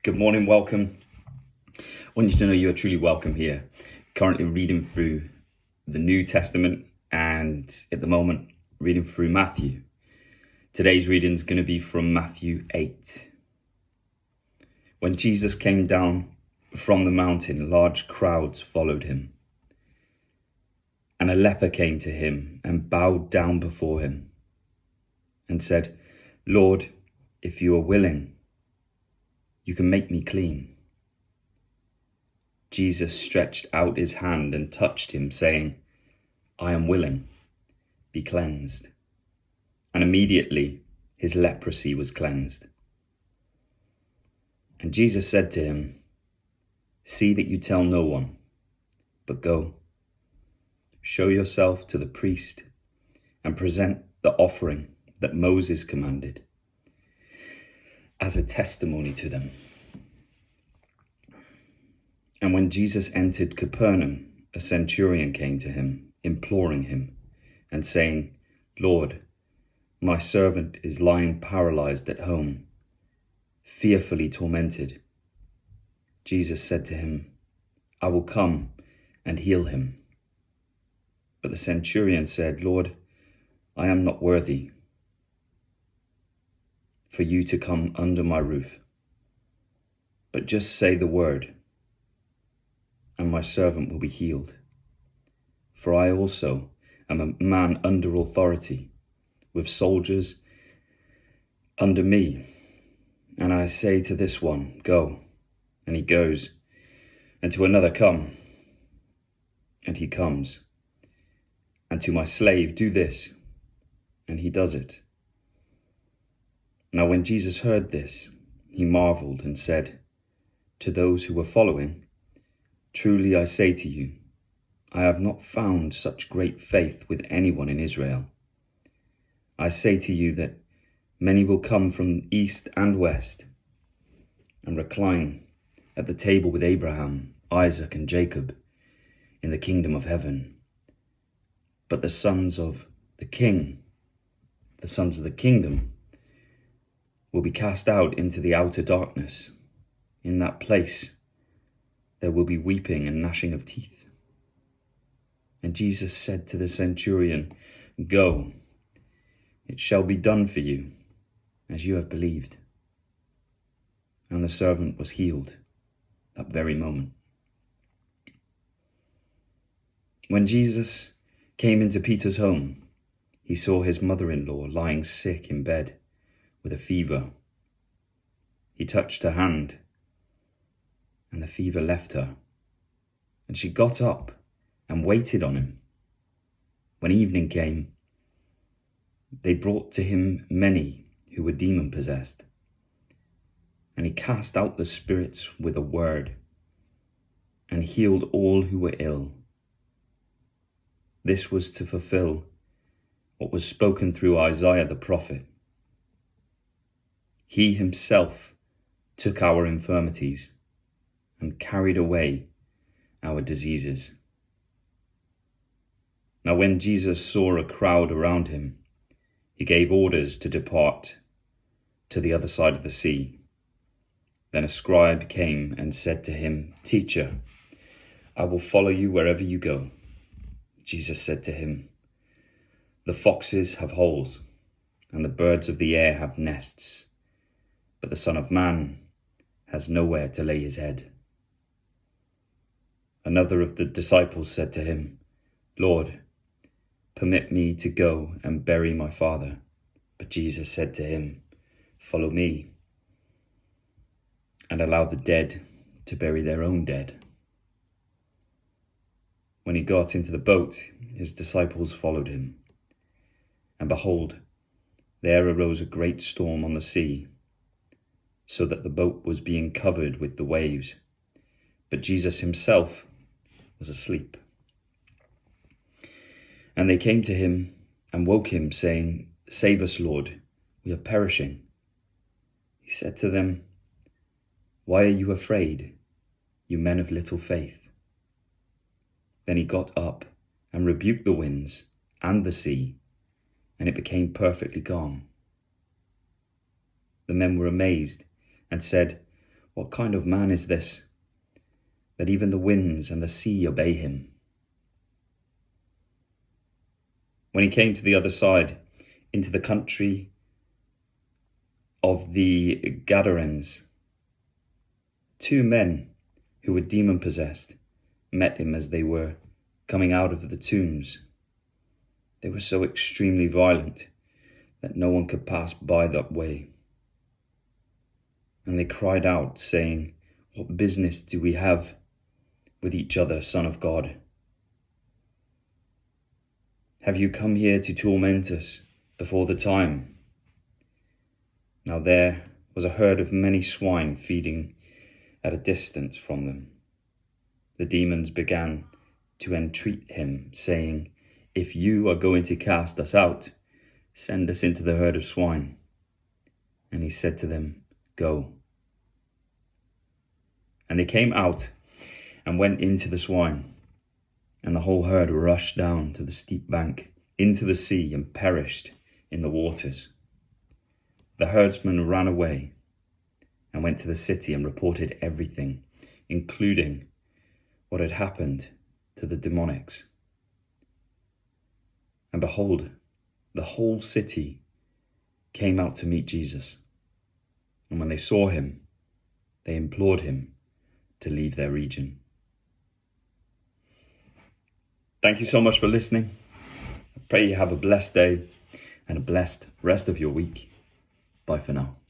Good morning, welcome. I want you to know you are truly welcome here. Currently reading through the New Testament and at the moment reading through Matthew. Today's reading is going to be from Matthew 8. When Jesus came down from the mountain, large crowds followed him. And a leper came to him and bowed down before him and said, "Lord, if you are willing, you can make me clean." Jesus stretched out his hand and touched him, saying, "I am willing, be cleansed." And immediately his leprosy was cleansed. And Jesus said to him, "See that you tell no one, but go, show yourself to the priest and present the offering that Moses commanded as a testimony to them." And when Jesus entered Capernaum, a centurion came to him, imploring him and saying, "Lord, my servant is lying paralyzed at home, fearfully tormented." Jesus said to him, "I will come and heal him." But the centurion said, "Lord, I am not worthy for you to come under my roof, but just say the word, and my servant will be healed. For I also am a man under authority, with soldiers under me. And I say to this one, 'Go,' and he goes, and to another, 'Come,' and he comes, and to my slave, 'Do this,' and he does it." Now when Jesus heard this, he marveled and said to those who were following, "Truly I say to you, I have not found such great faith with anyone in Israel. I say to you that many will come from east and west and recline at the table with Abraham, Isaac, and Jacob in the kingdom of heaven. But the sons of the kingdom, will be cast out into the outer darkness. In that place there will be weeping and gnashing of teeth." And Jesus said to the centurion, "Go, it shall be done for you as you have believed." And the servant was healed that very moment. When Jesus came into Peter's home, he saw his mother-in-law lying sick in bed with a fever. He touched her hand, and the fever left her, and she got up and waited on him. When evening came, they brought to him many who were demon-possessed, and he cast out the spirits with a word and healed all who were ill. This was to fulfill what was spoken through Isaiah the prophet. He himself took our infirmities and carried away our diseases. Now when Jesus saw a crowd around him, he gave orders to depart to the other side of the sea. Then a scribe came and said to him, "Teacher, I will follow you wherever you go." Jesus said to him, "The foxes have holes, and the birds of the air have nests, but the Son of Man has nowhere to lay his head." Another of the disciples said to him, "Lord, permit me to go and bury my father." But Jesus said to him, "Follow me, and allow the dead to bury their own dead." When he got into the boat, his disciples followed him. And behold, there arose a great storm on the sea, so that the boat was being covered with the waves. But Jesus himself was asleep. And they came to him and woke him, saying, "Save us, Lord, we are perishing." He said to them, "Why are you afraid, you men of little faith?" Then he got up and rebuked the winds and the sea, and it became perfectly calm. The men were amazed and said, What kind of man is this, that even the winds and the sea obey him? When he came to the other side, into the country of the Gadarenes, 2 men who were demon-possessed met him as they were coming out of the tombs. They were so extremely violent that no one could pass by that way. And they cried out, saying, "What business do we have with each other, Son of God? Have you come here to torment us before the time?" Now there was a herd of many swine feeding at a distance from them. The demons began to entreat him, saying, "If you are going to cast us out, send us into the herd of swine." And he said to them, "Go." And they came out and went into the swine, and the whole herd rushed down to the steep bank into the sea and perished in the waters. The herdsman ran away and went to the city and reported everything, including what had happened to the demonics. And behold, the whole city came out to meet Jesus. And when they saw him, they implored him to leave their region. Thank you so much for listening. I pray you have a blessed day and a blessed rest of your week. Bye for now.